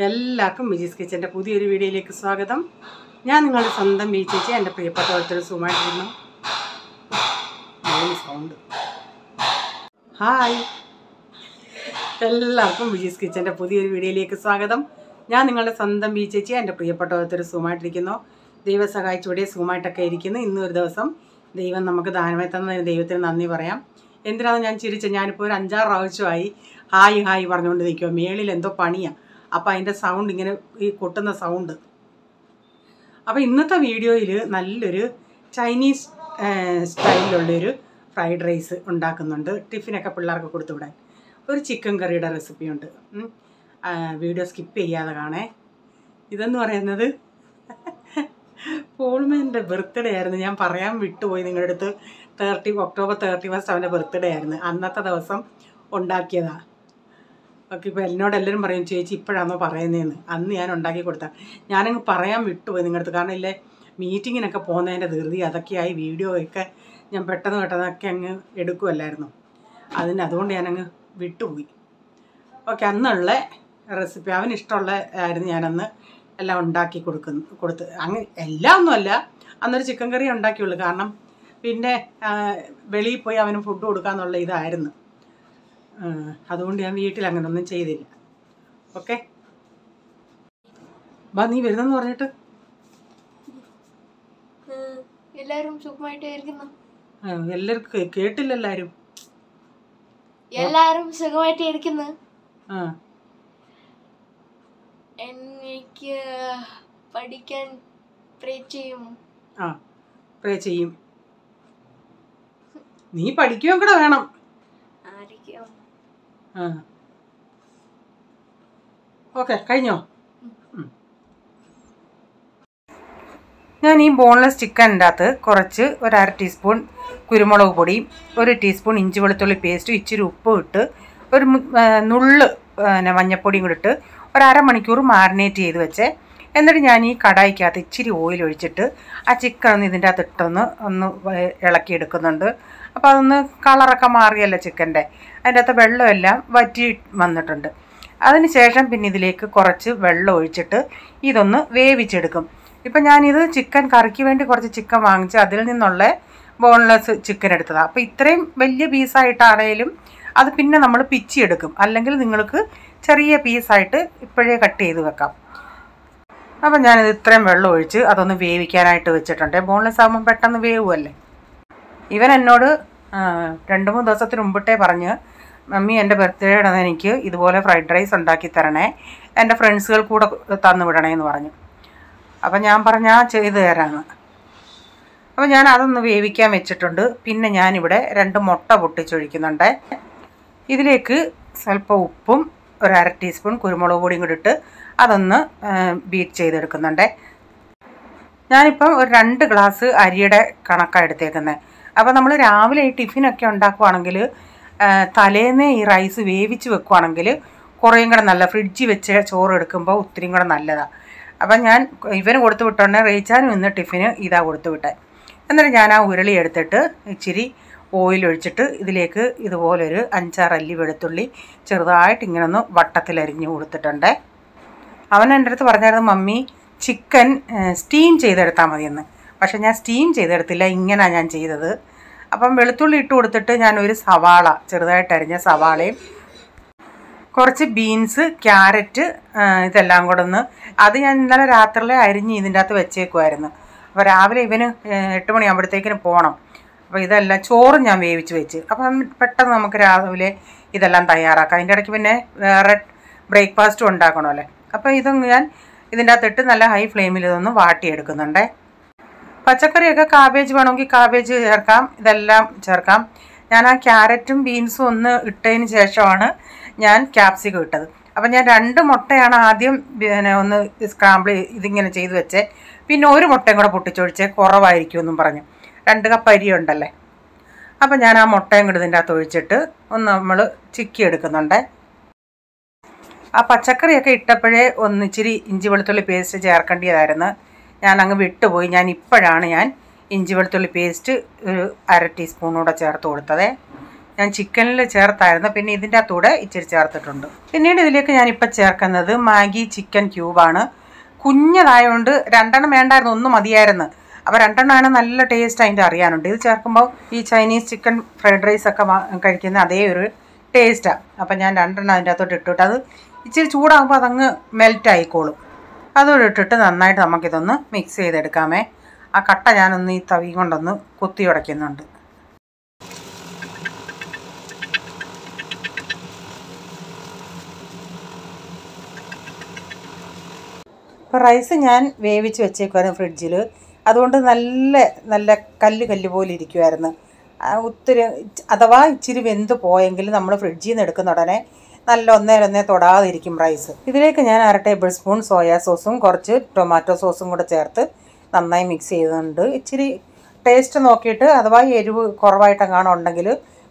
എല്ലാവർക്കും വിജീസ് കിച്ചൻ്റെ പുതിയൊരു വീഡിയോയിലേക്ക് സ്വാഗതം. ഞാൻ നിങ്ങളുടെ സ്വന്തം ചേച്ചി, എൻ്റെ പ്രിയപ്പെട്ട ഒത്തിരി സുഖമായിട്ടിരുന്നു. സൗണ്ട് ഹായ്, എല്ലാവർക്കും വിജീസ് കിച്ചൻ്റെ പുതിയൊരു വീഡിയോയിലേക്ക് സ്വാഗതം. ഞാൻ നിങ്ങളുടെ സ്വന്തം ചേച്ചി, എൻ്റെ പ്രിയപ്പെട്ട ഒത്തിരി സുഖമായിട്ടിരിക്കുന്നു. ദൈവം സഹായിച്ചൂടെ സുഖമായിട്ടൊക്കെ ഇരിക്കുന്നു. ഇന്നൊരു ദിവസം ദൈവം നമുക്ക് ദാനമായി തന്ന ദൈവത്തിന് നന്ദി പറയാം. എന്തിനാണ് ഞാൻ ചിരിച്ചത്? ഞാനിപ്പോൾ ഒരു 5-6 പ്രാവശ്യമായി ഹായ് ഹായ് പറഞ്ഞുകൊണ്ട് നിൽക്കുക. മേളിൽ എന്തോ പണിയാണ്, അപ്പോൾ അതിൻ്റെ സൗണ്ട് ഇങ്ങനെ ഈ കൊട്ടുന്ന സൗണ്ട്. അപ്പോൾ ഇന്നത്തെ വീഡിയോയിൽ നല്ലൊരു ചൈനീസ് സ്റ്റൈലിലുള്ളൊരു ഫ്രൈഡ് റൈസ് ഉണ്ടാക്കുന്നുണ്ട്. ടിഫിനൊക്കെ പിള്ളേർക്ക് കൊടുത്തു വിടാൻ ഒരു ചിക്കൻ കറിയുടെ റെസിപ്പിയുണ്ട്. വീഡിയോ സ്കിപ്പ് ചെയ്യാതെ കാണേ. ഇതെന്ന് പറയുന്നത് പോൾമേൻ്റെ ബർത്ത്ഡേ ആയിരുന്നു. ഞാൻ പറയാൻ വിട്ടുപോയി നിങ്ങളുടെ അടുത്ത്. ഒക്ടോബർ 31 അവൻ്റെ ബർത്ത്ഡേ ആയിരുന്നു. അന്നത്തെ ദിവസം ഉണ്ടാക്കിയതാണ്. ഓക്കെ, ഇപ്പോൾ എന്നോട് എല്ലാവരും പറയും ചേച്ചി ഇപ്പോഴാണോ പറയുന്നതെന്ന്. അന്ന് ഞാൻ ഉണ്ടാക്കി കൊടുത്താൽ ഞാനങ്ങ് പറയാൻ വിട്ടുപോയി നിങ്ങളുടെ അടുത്ത്. കാരണം ഇല്ലേ, മീറ്റിങ്ങിനൊക്കെ പോകുന്നതിൻ്റെ ധൃതി അതൊക്കെയായി വീഡിയോ ഒക്കെ ഞാൻ പെട്ടെന്നൊക്കെ അങ്ങ് എടുക്കുമല്ലായിരുന്നു. അതുകൊണ്ട് ഞാനങ്ങ് വിട്ടുപോയി. ഓക്കെ, അന്നുള്ള റെസിപ്പി അവനിഷ്ടമുള്ള ആയിരുന്നു. ഞാനന്ന് എല്ലാം ഉണ്ടാക്കി കൊടുത്ത് അങ്ങ് എല്ലാം ഒന്നുമല്ല, അന്നൊരു ചിക്കൻ കറി ഉണ്ടാക്കിയുള്ളൂ. കാരണം പിന്നെ വെളിയിൽ പോയി അവന് ഫുഡ് കൊടുക്കാന്നുള്ള ഇതായിരുന്നു. അതുകൊണ്ട് ഞാൻ വീട്ടിൽ അങ്ങനെ ഒന്നും ചെയ്തില്ല. ഓക്കെ, ബാ നീ വരുന്നെന്ന് പറഞ്ഞിട്ട്. എല്ലാരും സുഖമായിട്ടിരിക്കുന്നു. എല്ലാവർക്കും കേട്ടില്ല. എല്ലാരും സുഖമായിട്ടിരിക്കുന്നു. എനിക്ക് പഠിക്കാൻ പ്രേ ചെയ്യും. നീ പഠിക്കുകയും കൂടെ വേണം. ഓക്കെ, കഴിഞ്ഞോ? ഞാൻ ഈ ബോൺലെസ് ചിക്കൻ്റെ അകത്ത് കുറച്ച് 1/2 ടീസ്പൂൺ കുരുമുളക് പൊടി, 1 ടീസ്പൂൺ ഇഞ്ചി വെളുത്തുള്ളി പേസ്റ്റ്, ഇച്ചിരി ഉപ്പ് ഇട്ട്, ഒരു നുള്ള് മഞ്ഞപ്പൊടിയും കൂടി ഇട്ട് ഒരു അരമണിക്കൂർ മാരിനേറ്റ് ചെയ്ത് വെച്ചേ. എന്നിട്ട് ഞാൻ ഈ കടായിക്കകത്ത് ഇച്ചിരി ഓയിൽ ഒഴിച്ചിട്ട് ആ ചിക്കൻ ഒന്ന് ഇതിൻ്റെ അകത്ത് ഒന്ന് ഇളക്കിയെടുക്കുന്നുണ്ട്. അപ്പോൾ അതൊന്ന് കളറൊക്കെ മാറിയല്ലോ ചിക്കൻ്റെ. അതിൻ്റെ അകത്ത് വെള്ളമെല്ലാം വറ്റി വന്നിട്ടുണ്ട്. അതിന് ശേഷം പിന്നെ ഇതിലേക്ക് കുറച്ച് വെള്ളം ഒഴിച്ചിട്ട് ഇതൊന്ന് വേവിച്ചെടുക്കും. ഇപ്പം ഞാനിത് ചിക്കൻ കറിക്ക് വേണ്ടി കുറച്ച് ചിക്കൻ വാങ്ങിച്ച് അതിൽ നിന്നുള്ള ബോൺലെസ് ചിക്കൻ എടുത്തതാണ്. അപ്പോൾ ഇത്രയും വലിയ പീസായിട്ടാണേലും അത് പിന്നെ നമ്മൾ പിച്ചിയെടുക്കും. അല്ലെങ്കിൽ നിങ്ങൾക്ക് ചെറിയ പീസായിട്ട് ഇപ്പോഴേ കട്ട് ചെയ്ത് വെക്കാം. അപ്പം ഞാനിത് ഇത്രയും വെള്ളം ഒഴിച്ച് അതൊന്ന് വേവിക്കാനായിട്ട് വെച്ചിട്ടുണ്ട്. ബോൺലെസ് ആകുമ്പം പെട്ടെന്ന് വേവുമല്ലേ. ഇവൻ എന്നോട് 2-3 ദിവസത്തിന് മുമ്പിട്ടേ പറഞ്ഞ്, മമ്മി എൻ്റെ ബർത്ത്ഡേയുടെ എനിക്ക് ഇതുപോലെ ഫ്രൈഡ് റൈസ് ഉണ്ടാക്കി തരണേ, എൻ്റെ ഫ്രണ്ട്സുകൾ കൂടെ തന്നു വിടണേ എന്ന് പറഞ്ഞു. അപ്പം ഞാൻ പറഞ്ഞാൽ ചെയ്തു തരാമെന്ന്. അപ്പോൾ ഞാൻ അതൊന്ന് വേവിക്കാൻ വെച്ചിട്ടുണ്ട്. പിന്നെ ഞാനിവിടെ 2 മുട്ട പൊട്ടിച്ചൊഴിക്കുന്നുണ്ട്. ഇതിലേക്ക് സ്വല്പം ഉപ്പും 1/2 ടീസ്പൂൺ കുരുമുളക് പൊടിയും കൂടി ഇട്ട് അതൊന്ന് ബീറ്റ് ചെയ്തെടുക്കുന്നുണ്ട്. ഞാനിപ്പം ഒരു 2 ഗ്ലാസ് അരിയുടെ കണക്കാണ് എടുത്തേക്കുന്നത്. അപ്പോൾ നമ്മൾ രാവിലെ ഈ ടിഫിനൊക്കെ ഉണ്ടാക്കുവാണെങ്കിൽ തലേന്നേ ഈ റൈസ് വേവിച്ച് വെക്കുവാണെങ്കിൽ കുറേയും കൂടെ നല്ല, ഫ്രിഡ്ജിൽ വെച്ച് ചോറ് എടുക്കുമ്പോൾ ഒത്തിരിയും കൂടെ നല്ലതാണ്. അപ്പം ഞാൻ ഇവന് കൊടുത്തു വിട്ടോണ്ടേ റേച്ചാനും ഇന്ന് ടിഫിന് ഇതാ കൊടുത്തു വിട്ടേ. എന്നിട്ട് ഞാൻ ആ ഉരുളി എടുത്തിട്ട് ഇച്ചിരി ഓയിൽ ഒഴിച്ചിട്ട് ഇതിലേക്ക് ഇതുപോലൊരു 5-6 അല്ലി വെളുത്തുള്ളി ചെറുതായിട്ട് ഇങ്ങനെ ഒന്ന് വട്ടത്തിലരിഞ്ഞ് കൊടുത്തിട്ടുണ്ട്. അവൻ എൻ്റെ അടുത്ത് പറഞ്ഞായിരുന്നു മമ്മി ചിക്കൻ സ്റ്റീം ചെയ്തെടുത്താൽ മതിയെന്ന്. പക്ഷേ ഞാൻ സ്റ്റീം ചെയ്തെടുത്തില്ല, ഇങ്ങനെയാണ് ഞാൻ ചെയ്തത്. അപ്പം വെളുത്തുള്ളി ഇട്ട് കൊടുത്തിട്ട് ഞാനൊരു സവാള, ചെറുതായിട്ട് അരിഞ്ഞ സവാളയും കുറച്ച് ബീൻസ്, ക്യാരറ്റ് ഇതെല്ലാം കൂടെ അത് ഞാൻ ഇന്നലെ രാത്രിയിലെ അരിഞ്ഞ് ഇതിൻ്റെ അകത്ത് വെച്ചേക്കുമായിരുന്നു. അപ്പോൾ രാവിലെ ഇവന് 8 മണിയാകുമ്പോഴത്തേക്കിന് പോകണം. അപ്പോൾ ഇതെല്ലാം ചോറും ഞാൻ വേവിച്ച് വെച്ച്. അപ്പം പെട്ടെന്ന് നമുക്ക് രാവിലെ ഇതെല്ലാം തയ്യാറാക്കാം. അതിൻ്റെ ഇടയ്ക്ക് പിന്നെ വേറെ ബ്രേക്ക്ഫാസ്റ്റും ഉണ്ടാക്കണമല്ലേ. അപ്പോൾ ഇതൊന്ന് ഞാൻ ഇതിൻ്റെ അകത്തിട്ട് നല്ല ഹൈ ഫ്ലെയിമിൽ ഇതൊന്ന് വാട്ടിയെടുക്കുന്നുണ്ട്. പച്ചക്കറിയൊക്കെ കാബേജ് വേണമെങ്കിൽ കാബേജ് ചേർക്കാം, ഇതെല്ലാം ചേർക്കാം. ഞാൻ ആ ക്യാരറ്റും ബീൻസും ഒന്ന് ഇട്ടതിന് ശേഷമാണ് ഞാൻ ക്യാപ്സിക്കം ഇട്ടത്. അപ്പം ഞാൻ 2 മുട്ടയാണ് ആദ്യം ഒന്ന് സ്ക്രാമ്പിൾ ഇതിങ്ങനെ ചെയ്ത് വെച്ചേ. പിന്നെ 1 മുട്ടയും കൂടെ പൊട്ടിച്ചൊഴിച്ചേ, കുറവായിരിക്കുമെന്നും പറഞ്ഞു. 2 കപ്പ് അരി ഉണ്ടല്ലേ. അപ്പം ഞാൻ ആ മുട്ടയും കൂടി ഇതിൻ്റെ അകത്ത് ഒഴിച്ചിട്ട് ഒന്ന് നമ്മൾ ചിക്കി എടുക്കുന്നുണ്ട്. ആ പച്ചക്കറിയൊക്കെ ഇട്ടപ്പോഴേ ഇച്ചിരി ഇഞ്ചി വെളുത്തുള്ളി പേസ്റ്റ് ചേർക്കേണ്ടതായിരുന്നു. ഞാൻ അങ്ങ് വിട്ടുപോയി. ഇപ്പോഴാണ് ഞാൻ ഇഞ്ചി വെളുത്തുള്ളി പേസ്റ്റ് ഒരു 1/2 ടീസ്പൂൺ കൂടെ ചേർത്ത് കൊടുത്തത്. ഞാൻ ചിക്കനിൽ ചേർത്തായിരുന്നു. പിന്നെ ഇതിൻ്റെ അകത്തൂടെ ഇച്ചിരി ചേർത്തിട്ടുണ്ട്. പിന്നീട് ഇതിലേക്ക് ഞാനിപ്പോൾ ചേർക്കുന്നത് മാഗി ചിക്കൻ ക്യൂബാണ്. കുഞ്ഞതായതുകൊണ്ട് 2 വേണ്ടായിരുന്നു, 1 മതിയായിരുന്നു. അപ്പോൾ 2 നല്ല ടേസ്റ്റ് അതിൻ്റെ അറിയാനുണ്ട്. ഇത് ചേർക്കുമ്പോൾ ഈ ചൈനീസ് ചിക്കൻ ഫ്രൈഡ് റൈസൊക്കെ കഴിക്കുന്ന അതേ ഒരു ടേസ്റ്റാണ്. അപ്പം ഞാൻ 2 അതിൻ്റെ അകത്തോട്ട് ഇട്ടിട്ട് അത് ഇച്ചിരി ചൂടാകുമ്പോൾ അതങ്ങ് മെൽറ്റ് ആയിക്കോളും. അതോടെ ഇട്ടിട്ട് നന്നായിട്ട് നമുക്കിതൊന്ന് മിക്സ് ചെയ്തെടുക്കാമേ. ആ കട്ട ഞാനൊന്ന് ഈ തവി കൊണ്ടൊന്ന് കുത്തി ഉടയ്ക്കുന്നുണ്ട്. ഇപ്പോൾ റൈസ് ഞാൻ വേവിച്ച് വെച്ചേക്കുമായിരുന്നു ഫ്രിഡ്ജിൽ. അതുകൊണ്ട് നല്ല കല്ല് പോലെ ഇരിക്കുമായിരുന്നു. ഒത്തിരി അഥവാ ഇച്ചിരി വെന്ത് പോയെങ്കിൽ നമ്മൾ ഫ്രിഡ്ജിൽ നിന്ന് എടുക്കുന്ന ഉടനെ നല്ല ഒന്നേ തൊടാതിരിക്കും റൈസ്. ഇതിലേക്ക് ഞാൻ 1/2 ടേബിൾ സ്പൂൺ സോയാ സോസും കുറച്ച് ടൊമാറ്റോ സോസും കൂടെ ചേർത്ത് നന്നായി മിക്സ് ചെയ്തുകൊണ്ട് ഇച്ചിരി ടേസ്റ്റ് നോക്കിയിട്ട് അഥവാ എരിവ് കുറവായിട്ടെങ്ങാനും ഉണ്ടെങ്കിൽ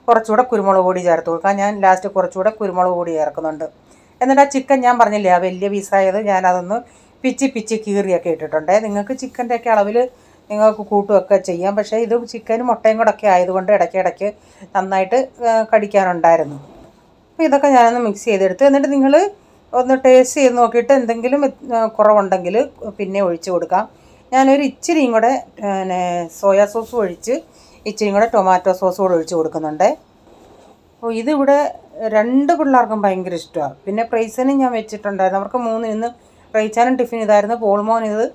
കുറച്ചുകൂടെ കുരുമുളക് പൊടി ചേർത്ത് കൊടുക്കാം. ഞാൻ ലാസ്റ്റ് കുറച്ചുകൂടെ കുരുമുളക് പൊടി ചേർക്കുന്നുണ്ട്. എന്നിട്ട് ആ ചിക്കൻ ഞാൻ പറഞ്ഞില്ലേ ആ വലിയ പീസായത് ഞാനതൊന്ന് പിച്ചി കീറിയൊക്കെ ഇട്ടിട്ടുണ്ട്. നിങ്ങൾക്ക് ചിക്കൻ്റെയൊക്കെ അളവിൽ നിങ്ങൾക്ക് കൂട്ടുമൊക്കെ ചെയ്യാം. പക്ഷേ ഇത് ചിക്കനും മുട്ടയും കൂടെ ഒക്കെ ആയതുകൊണ്ട് ഇടയ്ക്ക് നന്നായിട്ട് കടിക്കാനുണ്ടായിരുന്നു. അപ്പോൾ ഇതൊക്കെ ഞാനൊന്ന് മിക്സ് ചെയ്തെടുത്ത് എന്നിട്ട് നിങ്ങൾ ഒന്ന് ടേസ്റ്റ് ചെയ്ത് നോക്കിയിട്ട് എന്തെങ്കിലും കുറവുണ്ടെങ്കിൽ പിന്നെ ഒഴിച്ച് കൊടുക്കാം. ഞാനൊരു ഇച്ചിരിയും കൂടെ സോയാ സോസും ഒഴിച്ച് ഇച്ചിരിയും കൂടെ ടൊമാറ്റോ സോസും കൂടെ ഒഴിച്ച് കൊടുക്കുന്നുണ്ട്. അപ്പോൾ ഇതിവിടെ 2 പിള്ളേർക്കും ഭയങ്കര ഇഷ്ടമാണ്. പിന്നെ പ്രൈസിനും ഞാൻ വെച്ചിട്ടുണ്ടായിരുന്നു. അവർക്ക് 3 ഇന്ന് റൈച്ചാനും ടിഫിൻ ഇതായിരുന്നു. പോൾമോൻ ഇത്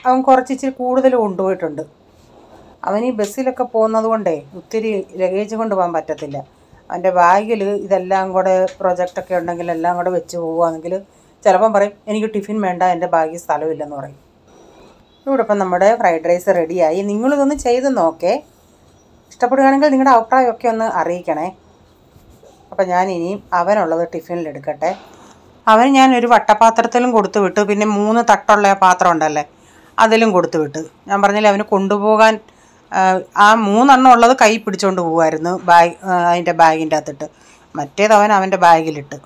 അവൻ ഇച്ചിരി കൂടുതൽ കൊണ്ടുപോയിട്ടുണ്ട്. അവൻ ഈ ബസ്സിലൊക്കെ പോകുന്നത് കൊണ്ടേ ഒത്തിരി ലഗേജ് കൊണ്ട് പോകാൻ പറ്റത്തില്ല. അവൻ്റെ ബാഗിൽ ഇതെല്ലാം കൂടെ പ്രൊജക്റ്റൊക്കെ ഉണ്ടെങ്കിൽ എല്ലാം കൂടെ വെച്ച് പോവുകയാണെങ്കിൽ ചിലപ്പം പറയും എനിക്ക് ടിഫിൻ വേണ്ട, എൻ്റെ ബാഗിൽ സ്ഥലമില്ലെന്ന് പറയും. ഇവിടെ ഇപ്പം നമ്മുടെ ഫ്രൈഡ് റൈസ് റെഡിയായി. നിങ്ങളിതൊന്ന് ചെയ്ത് നോക്കേ. ഇഷ്ടപ്പെടുകയാണെങ്കിൽ നിങ്ങളുടെ അഭിപ്രായമൊക്കെ ഒന്ന് അറിയിക്കണേ. അപ്പം ഞാനിനിയും അവനുള്ളത് ടിഫിനിലെടുക്കട്ടെ. അവന് ഞാനൊരു വട്ടപാത്രത്തിലും കൊടുത്തു വിട്ടു. പിന്നെ 3 തട്ടുള്ള പാത്രം ഉണ്ടല്ലേ അതിലും കൊടുത്തു വിട്ടു. ഞാൻ പറഞ്ഞില്ലേ അവന് കൊണ്ടുപോകാൻ ആ 3 ഉള്ളത് കൈ പിടിച്ചുകൊണ്ട് പോകുമായിരുന്നു അതിൻ്റെ ബാഗിൻ്റെ അകത്തിട്ട്. മറ്റേത് അവൻ്റെ ബാഗിലിട്ട്.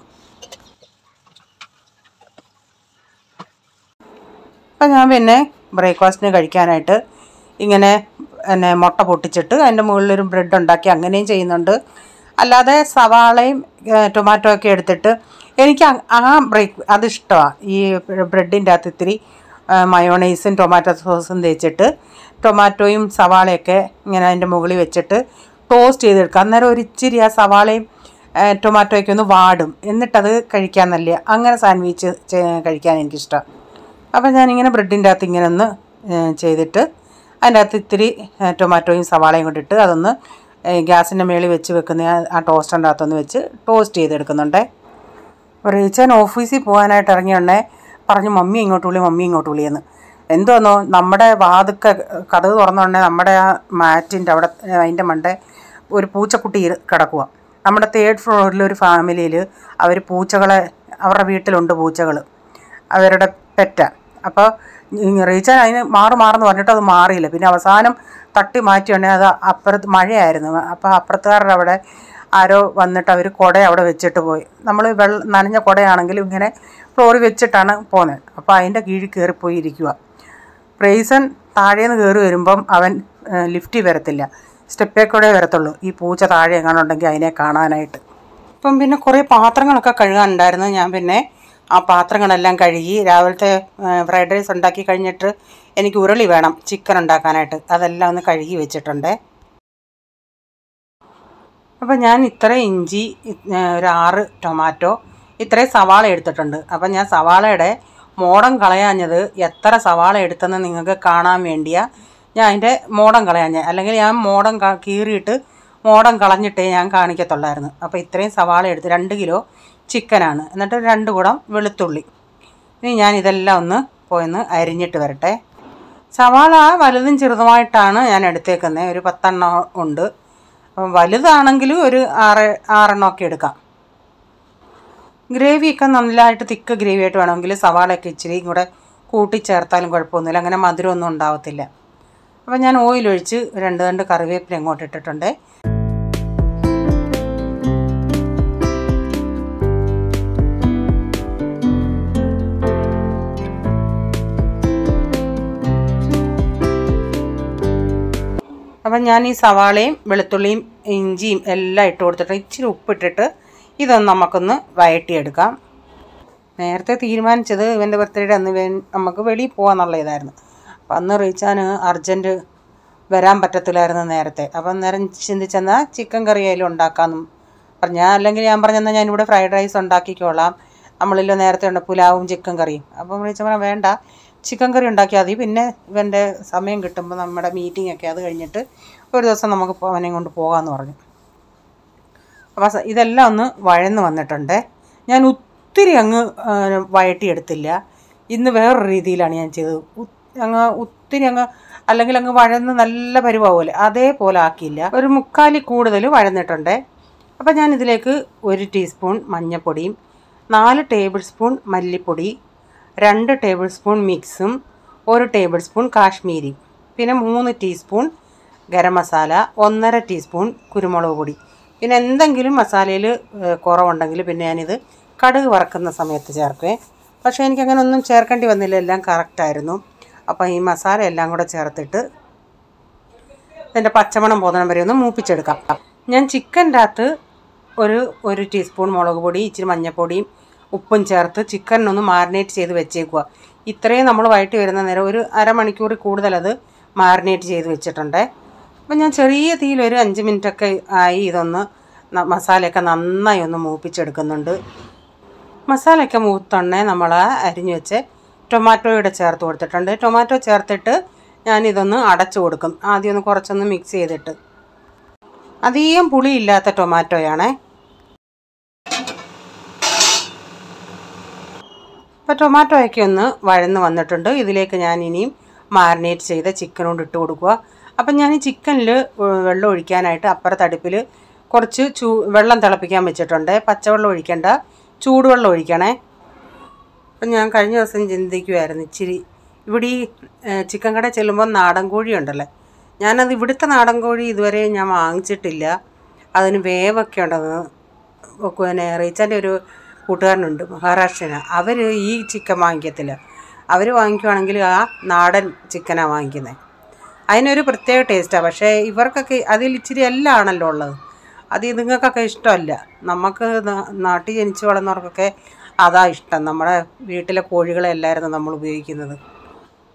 അപ്പം ഞാൻ പിന്നെ ബ്രേക്ക്ഫാസ്റ്റിന് കഴിക്കാനായിട്ട് ഇങ്ങനെ മുട്ട പൊട്ടിച്ചിട്ട് അതിൻ്റെ മുകളിലൊരു ബ്രെഡ് ഉണ്ടാക്കി അങ്ങനെയും ചെയ്യുന്നുണ്ട്. അല്ലാതെ സവാളയും ടൊമാറ്റോ ഒക്കെ എടുത്തിട്ട് എനിക്ക് അതിഷ്ടമാണ്. ഈ ബ്രെഡിൻ്റെ അകത്ത് ഇത്തിരി മയോണൈസും ടൊമാറ്റോ സോസും തേച്ചിട്ട് ടൊമാറ്റോയും സവാളയൊക്കെ ഇങ്ങനെ അതിൻ്റെ മുകളിൽ വെച്ചിട്ട് ടോസ്റ്റ് ചെയ്തെടുക്കുക. അന്നേരം ഒരു ഇച്ചിരി ആ സവാളയും ടൊമാറ്റോയൊക്കെ ഒന്ന് വാടും. എന്നിട്ടത് കഴിക്കാൻ നല്ല അങ്ങനെ സാൻഡ്വിച്ച് കഴിക്കാൻ എനിക്കിഷ്ടമാണ്. അപ്പോൾ ഞാനിങ്ങനെ ബ്രെഡിൻ്റെ അകത്ത് ഇങ്ങനെ ഒന്ന് ചെയ്തിട്ട് അതിൻ്റെ അകത്ത് ഇത്തിരി ടൊമാറ്റോയും സവാളയും കൊണ്ടിട്ട് അതൊന്ന് ഗ്യാസിൻ്റെ മേളിൽ വെച്ച് വെക്കുന്ന ആ ടോസ്റ്ററിൻ്റെ അകത്തൊന്ന് വെച്ച് ടോസ്റ്റ് ചെയ്തെടുക്കുന്നുണ്ട്. റീച്ചാൻ ഓഫീസിൽ പോകാനായിട്ട് ഇറങ്ങിയുണ്ടേ പറഞ്ഞു മമ്മി ഇങ്ങോട്ട് വിളിയെന്ന്. എന്തോന്നോ നമ്മുടെ വാതുക്ക കതക് തുറന്നുകൊണ്ടേ നമ്മുടെ ആ മാറ്റിൻ്റെ അവിടെ അതിൻ്റെ മണ്ടേ ഒരു പൂച്ചക്കുട്ടി കിടക്കുക. നമ്മുടെ 3rd ഫ്ലോറിലൊരു ഫാമിലിയിൽ അവർ പൂച്ചകളെ അവരുടെ വീട്ടിലുണ്ട് പൂച്ചകൾ, അവരുടെ പെറ്റാണ്. അപ്പോൾ റീച്ചാൻ അതിന് മാറുമെന്ന് പറഞ്ഞിട്ട് അത് മാറിയില്ല. പിന്നെ അവസാനം തട്ടി മാറ്റിയുണ്ടെങ്കിൽ അത് അപ്പുറത്ത് മഴയായിരുന്നു. അപ്പോൾ അപ്പുറത്തുകാരുടെ അവിടെ ആരോ വന്നിട്ട് അവർ കുട അവിടെ വെച്ചിട്ട് പോയി. നമ്മൾ നനഞ്ഞ കുടയാണെങ്കിലും ഇങ്ങനെ ഫ്ലോറിൽ വെച്ചിട്ടാണ് പോകുന്നത്. അപ്പോൾ അതിൻ്റെ കീഴിൽ കയറിപ്പോയി ഇരിക്കുക. പ്രൈസൺ താഴേന്ന് കയറി വരുമ്പം അവൻ ലിഫ്റ്റിൽ വരത്തില്ല, സ്റ്റെപ്പേ കൂടെ വരത്തുള്ളൂ. ഈ പൂച്ച താഴെ എങ്ങാനുണ്ടെങ്കിൽ അതിനെ കാണാനായിട്ട്. ഇപ്പം പിന്നെ കുറേ പാത്രങ്ങളൊക്കെ കഴുകാനുണ്ടായിരുന്നു. ഞാൻ പിന്നെ ആ പാത്രങ്ങളെല്ലാം കഴുകി രാവിലത്തെ ഫ്രൈഡ് റൈസ് ഉണ്ടാക്കി കഴിഞ്ഞിട്ട് എനിക്ക് ഉരുളി വേണം ചിക്കൻ ഉണ്ടാക്കാനായിട്ട്. അതെല്ലാം ഒന്ന് കഴുകി വെച്ചിട്ടുണ്ട്. അപ്പോൾ ഞാൻ ഇത്രയും ഇഞ്ചി, ഒരു 6 ടൊമാറ്റോ, ഇത്രയും സവാള എടുത്തിട്ടുണ്ട്. അപ്പം ഞാൻ സവാളയുടെ മോടം കളയാഞ്ഞത് എത്ര സവാള എടുത്തെന്ന് നിങ്ങൾക്ക് കാണാൻ വേണ്ടിയാണ് ഞാൻ അതിൻ്റെ മോടം കളയാഞ്ഞത്. അല്ലെങ്കിൽ ഞാൻ മോടം കീറിയിട്ട് മോടം കളഞ്ഞിട്ടേ ഞാൻ കാണിക്കത്തുള്ളായിരുന്നു. അപ്പോൾ ഇത്രയും സവാള എടുത്ത് 2 കിലോ ചിക്കനാണ്. എന്നിട്ട് 2 കുടം വെളുത്തുള്ളി. ഇനി ഞാൻ ഇതെല്ലാം ഒന്ന് അരിഞ്ഞിട്ട് വരട്ടെ. സവാള വലുതും ചെറുതുമായിട്ടാണ് ഞാൻ എടുത്തേക്കുന്നത്. ഒരു 10 എണ്ണം ഉണ്ട്. വലുതാണെങ്കിൽ ഒരു 6 എണ്ണമൊക്കെ എടുക്കാം. ഗ്രേവിയൊക്കെ നല്ലതായിട്ട് തിക്ക് ഗ്രേവി ആയിട്ട് വേണമെങ്കിൽ സവാളയൊക്കെ ഇച്ചിരി കൂടെ കൂട്ടിച്ചേർത്താലും കുഴപ്പമൊന്നുമില്ല. അങ്ങനെ മധുരമൊന്നും ഉണ്ടാവത്തില്ല. അപ്പോൾ ഞാൻ ഓയിലൊഴിച്ച് 2 കറിവേപ്പില അങ്ങോട്ട് ഇട്ടിട്ടുണ്ട്. അപ്പോൾ അപ്പം ഞാൻ ഈ സവാളയും വെളുത്തുള്ളിയും ഇഞ്ചിയും എല്ലാം ഇട്ട് കൊടുത്തിട്ട് ഇച്ചിരി ഉപ്പിട്ടിട്ട് ഇതൊന്ന് നമുക്കൊന്ന് വഴറ്റിയെടുക്കാം. നേരത്തെ തീരുമാനിച്ചത് ഇവൻ്റെ ബർത്ത്ഡേയുടെ അന്ന് നമുക്ക് വെളിയിൽ പോകാമെന്നുള്ള ഇതായിരുന്നു. അപ്പം അന്ന് റീച്ചാന് അർജൻറ്റ് വരാൻ പറ്റത്തില്ലായിരുന്നു നേരത്തെ. അപ്പം നേരം ചിന്തിച്ചെന്നാൽ ചിക്കൻ കറി ആയാലും ഉണ്ടാക്കാമെന്നും പറഞ്ഞാൽ, അല്ലെങ്കിൽ ഞാൻ പറഞ്ഞെന്നാൽ ഞാനിവിടെ ഫ്രൈഡ് റൈസ് ഉണ്ടാക്കിക്കോളാം, നമ്മളില്ലോ നേരത്തെ ഉണ്ട് പുലാവും ചിക്കൻ കറിയും. അപ്പം വിളിച്ചാൽ പറഞ്ഞാൽ വേണ്ട, ചിക്കൻ കറി ഉണ്ടാക്കിയാൽ മതി, പിന്നെ ഇവൻ്റെ സമയം കിട്ടുമ്പോൾ നമ്മുടെ മീറ്റിംഗ് ഒക്കെ അത് കഴിഞ്ഞിട്ട് ഒരു ദിവസം നമുക്ക് അവനെ കൊണ്ട് പോകാമെന്ന് പറഞ്ഞു. അപ്പോൾ ഇതെല്ലാം ഒന്ന് വഴന്ന് വന്നിട്ടുണ്ട്. ഞാൻ ഒത്തിരി അങ്ങ് വഴറ്റിയെടുത്തില്ല. ഇന്ന് വേറൊരു രീതിയിലാണ് ഞാൻ ചെയ്തത്. ഒത്തിരി അങ്ങ് അല്ലെങ്കിൽ അങ്ങ് വഴന്ന് നല്ല പരുവാവുമല്ലേ, അതേപോലെ ആക്കിയില്ല. ഒരു മുക്കാലിൽ കൂടുതൽ വഴന്നിട്ടുണ്ട്. അപ്പം ഞാൻ ഇതിലേക്ക് 1 ടീസ്പൂൺ മഞ്ഞൾപ്പൊടിയും 4 ടേബിൾ സ്പൂൺ മല്ലിപ്പൊടി, 2 ടേബിൾ സ്പൂൺ മിക്സും 1 ടേബിൾ സ്പൂൺ കാശ്മീരി, പിന്നെ 3 ടീസ്പൂൺ ഗരം മസാല, 1.5 ടീസ്പൂൺ കുരുമുളക് പൊടി. പിന്നെ എന്തെങ്കിലും മസാലയിൽ കുറവുണ്ടെങ്കിൽ പിന്നെ ഞാനിത് കടുക് വറക്കുന്ന സമയത്ത് ചേർക്കുവേ. പക്ഷേ എനിക്കങ്ങനെ ഒന്നും ചേർക്കേണ്ടി വന്നില്ല, എല്ലാം കറക്റ്റായിരുന്നു. അപ്പം ഈ മസാല എല്ലാം കൂടെ ചേർത്തിട്ട് ഇതിൻ്റെ പച്ചമണം പോകുന്ന വരെ ഒന്ന് മൂപ്പിച്ചെടുക്കാം. ഞാൻ ചിക്കൻ്റെ അകത്ത് ഒരു ടീസ്പൂൺ മുളക് പൊടി, ഇച്ചിരി മഞ്ഞൾപ്പൊടിയും ഉപ്പും ചേർത്ത് ചിക്കനൊന്ന് മാരിനേറ്റ് ചെയ്ത് വെച്ചേക്കുക. ഇത്രയും നമ്മൾ വഴറ്റി വരുന്ന നേരം ഒരു അരമണിക്കൂറിൽ കൂടുതലത് മാരിനേറ്റ് ചെയ്ത് വെച്ചിട്ടുണ്ട്. അപ്പം ഞാൻ ചെറിയ തീയിൽ ഒരു 5 മിനിറ്റൊക്കെ ആയി ഇതൊന്ന് മസാലയൊക്കെ നന്നായി ഒന്ന് മൂപ്പിച്ചെടുക്കുന്നുണ്ട്. മസാലയൊക്കെ മൂത്തുണ്ടേ നമ്മൾ അരിഞ്ഞു വെച്ച് ടൊമാറ്റോയുടെ ചേർത്ത് കൊടുത്തിട്ടുണ്ട്. ടൊമാറ്റോ ചേർത്തിട്ട് ഞാനിതൊന്ന് അടച്ചു കൊടുക്കും. ആദ്യം ഒന്ന് കുറച്ചൊന്ന് മിക്സ് ചെയ്തിട്ട്. അധികം പുളിയില്ലാത്ത ടൊമാറ്റോയാണേ. അപ്പോൾ ടൊമാറ്റോയൊക്കെ ഒന്ന് വഴന്ന് വന്നിട്ടുണ്ട്. ഇതിലേക്ക് ഞാൻ ഇനിയും മാരിനേറ്റ് ചെയ്ത ചിക്കനോട് ഇട്ട് കൊടുക്കുക. അപ്പം ഞാൻ ഈ ചിക്കനിൽ വെള്ളം ഒഴിക്കാനായിട്ട് അപ്പുറത്തെ അടുപ്പിൽ കുറച്ച് വെള്ളം തിളപ്പിക്കാൻ വെച്ചിട്ടുണ്ട്. പച്ചവെള്ളം ഒഴിക്കേണ്ട, ചൂടുവെള്ളം ഒഴിക്കണേ. അപ്പം ഞാൻ കഴിഞ്ഞ ദിവസം ചിന്തിക്കുമായിരുന്നു, ഇച്ചിരി ഇവിടെ ഈ ചിക്കൻ കട ചെല്ലുമ്പോൾ നാടൻ കോഴി ഉണ്ടല്ലേ, ഞാനത് ഇവിടുത്തെ നാടൻ കോഴി ഇതുവരെ ഞാൻ വാങ്ങിച്ചിട്ടില്ല. അതിന് വേവൊക്കെ ഉണ്ടെന്ന്. പിന്നെ റീച്ചാൻ്റെ ഒരു കൂട്ടുകാരനുണ്ട് മഹാരാഷ്ട്രന്, അവർ ഈ ചിക്കൻ വാങ്ങിക്കത്തില്ല. അവർ വാങ്ങിക്കുവാണെങ്കിൽ ആ നാടൻ ചിക്കനാണ് വാങ്ങിക്കുന്നത്. അതിനൊരു പ്രത്യേക ടേസ്റ്റാണ്. പക്ഷേ ഇവർക്കൊക്കെ അതിൽ ഇച്ചിരി എല്ലാം ആണല്ലോ ഉള്ളത്. അത് ഇതുങ്ങൾക്കൊക്കെ ഇഷ്ടമല്ല. നമുക്ക് നാട്ടിൽ ജനിച്ച് വളർന്നവർക്കൊക്കെ അതാ ഇഷ്ടം. നമ്മുടെ വീട്ടിലെ കോഴികളെല്ലായിരുന്നു നമ്മൾ ഉപയോഗിക്കുന്നത്.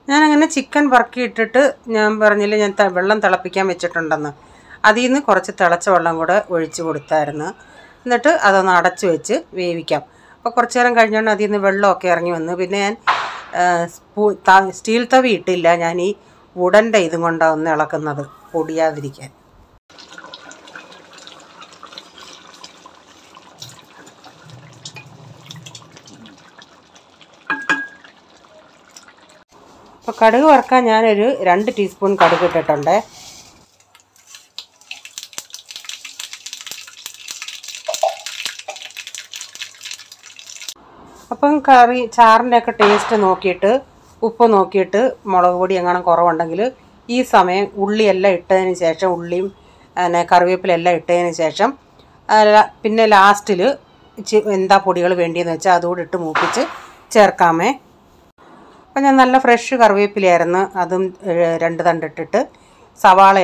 ഞാനങ്ങനെ ചിക്കൻ വറക്കിയിട്ടിട്ട് ഞാൻ പറഞ്ഞില്ല, ഞാൻ വെള്ളം തിളപ്പിക്കാൻ വെച്ചിട്ടുണ്ടെന്ന്. അതിൽ നിന്ന് കുറച്ച് തിളച്ച വെള്ളം കൂടെ ഒഴിച്ച് കൊടുത്തായിരുന്നു. എന്നിട്ട് അതൊന്ന് അടച്ചു വെച്ച് വേവിക്കാം. അപ്പോൾ കുറച്ച് നേരം കഴിഞ്ഞുകൊണ്ട് അതിൽ നിന്ന് വെള്ളമൊക്കെ ഇറങ്ങി വന്നു. പിന്നെ ഞാൻ സ്റ്റീൽ തവി ഇട്ടില്ല, ഞാൻ ഈ വുഡൻ്റെ ഇതും കൊണ്ടാണ് ഒന്ന് ഇളക്കുന്നത് പൊടിയാതിരിക്കാൻ. അപ്പോൾ കടുക് വറുക്കാൻ ഞാനൊരു 2 ടീസ്പൂൺ കടുക് ഇട്ടിട്ടുണ്ട്. അപ്പം ചാറിൻ്റെയൊക്കെ ടേസ്റ്റ് നോക്കിയിട്ട് ഉപ്പ് നോക്കിയിട്ട് മുളക് പൊടി എങ്ങാനും കുറവുണ്ടെങ്കിൽ ഈ സമയം ഉള്ളിയെല്ലാം ഇട്ടതിന് ശേഷം, ഉള്ളിയും കറിവേപ്പിലെല്ലാം ഇട്ടതിന് ശേഷം പിന്നെ ലാസ്റ്റിൽ എന്താ പൊടികൾ വേണ്ടിയെന്ന് വെച്ചാൽ അതുകൂടി ഇട്ട് മൂപ്പിച്ച് ചേർക്കാമേ. അപ്പം ഞാൻ നല്ല ഫ്രഷ് കറിവേപ്പിലയായിരുന്നു, അതും 2 തണ്ടിട്ടിട്ട് സവാള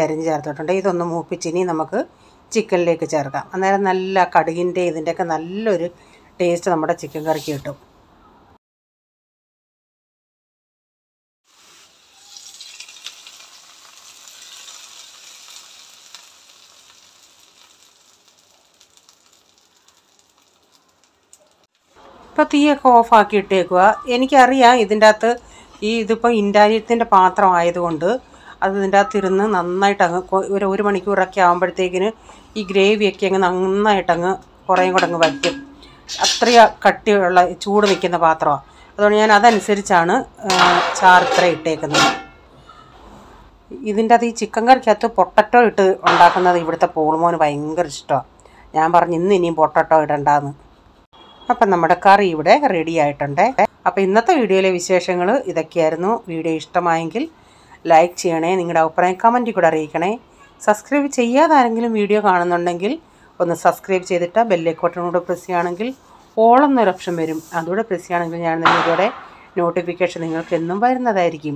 അരിഞ്ഞ് ചേർത്തിട്ടുണ്ട്. ഇതൊന്ന് മൂപ്പിച്ച് ഇനി നമുക്ക് ചിക്കനിലേക്ക് ചേർക്കാം. അന്നേരം നല്ല കടുകിൻ്റെ ഇതിൻ്റെയൊക്കെ നല്ലൊരു ടേസ്റ്റ് നമ്മുടെ ചിക്കൻ കറിക്ക് കിട്ടും. ഇപ്പോൾ തീയൊക്കെ ഓഫാക്കി ഇട്ടേക്കുക. എനിക്കറിയാം ഇതിൻ്റെ അകത്ത് ഇതിപ്പോൾ ഇൻഡാലിയത്തിൻ്റെ പാത്രം ആയതുകൊണ്ട് അത് ഇതിൻ്റെ അകത്ത് ഇരുന്ന് നന്നായിട്ട് അങ്ങ് ഒരു മണിക്കൂറൊക്കെ ആകുമ്പോഴത്തേക്കിന് ഈ ഗ്രേവിയൊക്കെ അങ്ങ് നന്നായിട്ടങ്ങ് കുറേയും കൂടെ അങ്ങ് വറ്റും. അത്രയും കട്ടിയുള്ള ചൂട് നിൽക്കുന്ന പാത്രമാണ്. അതുകൊണ്ട് ഞാൻ അതനുസരിച്ചാണ് ചാറ് ഇത്ര ഇട്ടേക്കുന്നത്. ഇതിൻ്റെ അത് ഈ ചിക്കൻ കറിക്കകത്ത് പൊട്ടറ്റോ ഇട്ട് ഉണ്ടാക്കുന്നത് ഇവിടുത്തെ പോളുമോന് ഭയങ്കര ഇഷ്ടമാണ്. ഞാൻ പറഞ്ഞു ഇനിയും പൊട്ടറ്റോ ഇടണ്ടെന്ന്. അപ്പം നമ്മുടെ കറി ഇവിടെ റെഡി ആയിട്ടുണ്ട്. അപ്പോൾ ഇന്നത്തെ വീഡിയോയിലെ വിശേഷങ്ങൾ ഇതൊക്കെയായിരുന്നു. വീഡിയോ ഇഷ്ടമായെങ്കിൽ ലൈക്ക് ചെയ്യണേ, നിങ്ങളുടെ അഭിപ്രായം കമൻറ്റിൽ കൂടെ അറിയിക്കണേ. സബ്സ്ക്രൈബ് ചെയ്യാതെ ആരെങ്കിലും വീഡിയോ കാണുന്നുണ്ടെങ്കിൽ ഒന്ന് സബ്സ്ക്രൈബ് ചെയ്തിട്ട് ബെല്ലൈക്കോട്ടനോട് പ്രസ് ചെയ്യുകയാണെങ്കിൽ ഓൾ എന്നൊരു ഓപ്ഷൻ വരും. അതുകൂടെ പ്രസ് ചെയ്യുകയാണെങ്കിൽ ഞാൻ വീഡിയോയുടെ നോട്ടിഫിക്കേഷൻ നിങ്ങൾക്ക് എന്നും വരുന്നതായിരിക്കും.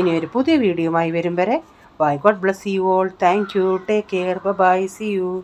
ഇനി ഒരു പുതിയ വീഡിയോയുമായി വരും വരെ bye. God bless you all. Thank you. Take care. Bye. See U.